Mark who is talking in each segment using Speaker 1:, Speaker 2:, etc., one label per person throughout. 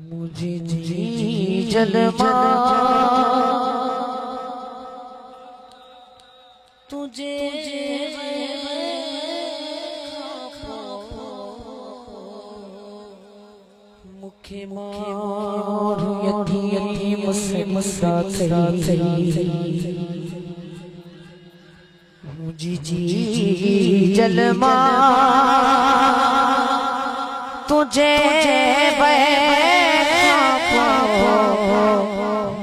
Speaker 1: मुझे जी जलमा तुझे मुखे मार यतीम से मुसाते मुझे जी जलमा तुझे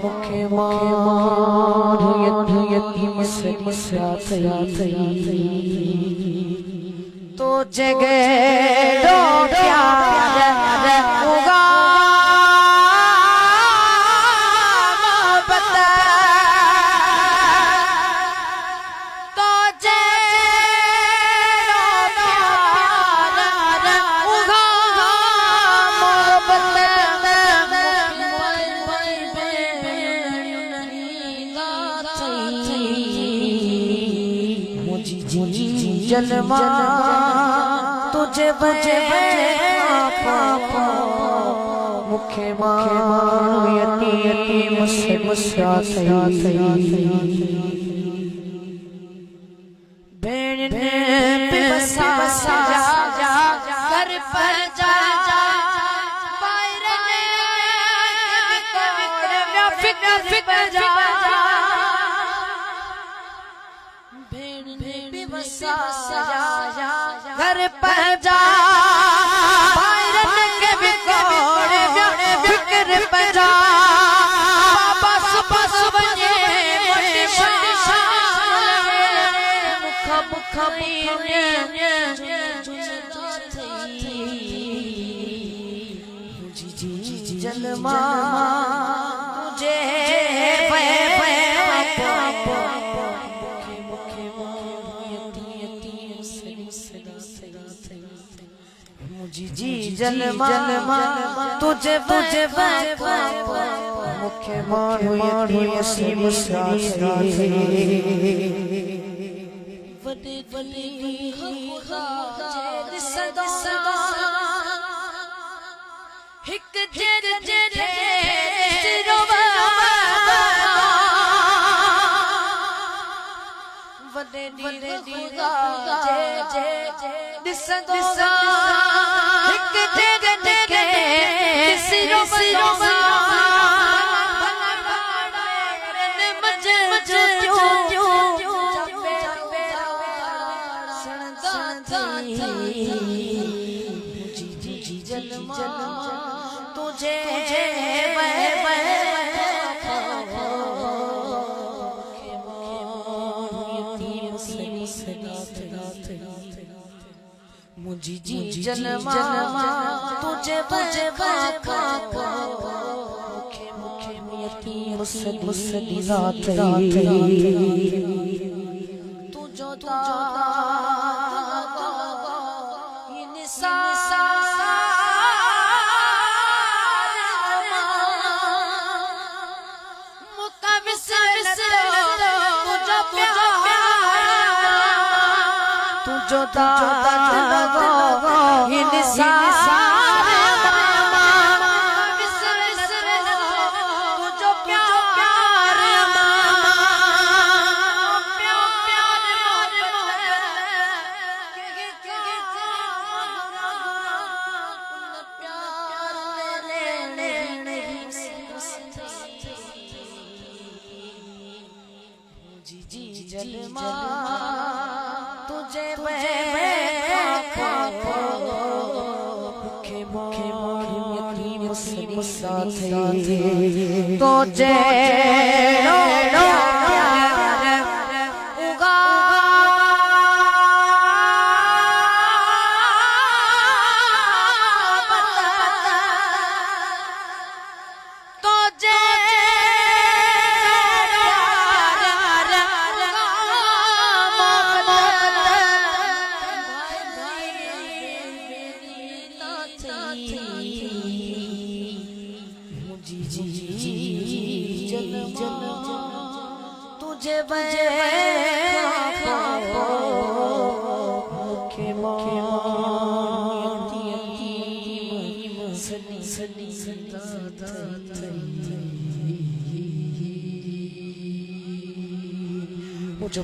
Speaker 1: मुखे मार यतीम से मुसाते तो जगह दो प्यार होगा बता तो जगह प्यार होगा जलमा तुझे बजे मुखे मार यतीम से मुसाते भेड़ ने बसा घर पर जा फिक्र जा घर पर जा के बिकोड़े फिक्र पर जा बस बस बने मुख जी जलमा तुझे जी जलमा तुझे मुखे मार यतीम मुसाते तुझे मुझे जी जलमा तुझे मुखे यतीम से मुसाते तू जो जो जलमा तुझे मुखे मार यतीम से मुसाते तो तुझे मुखे मार मुझे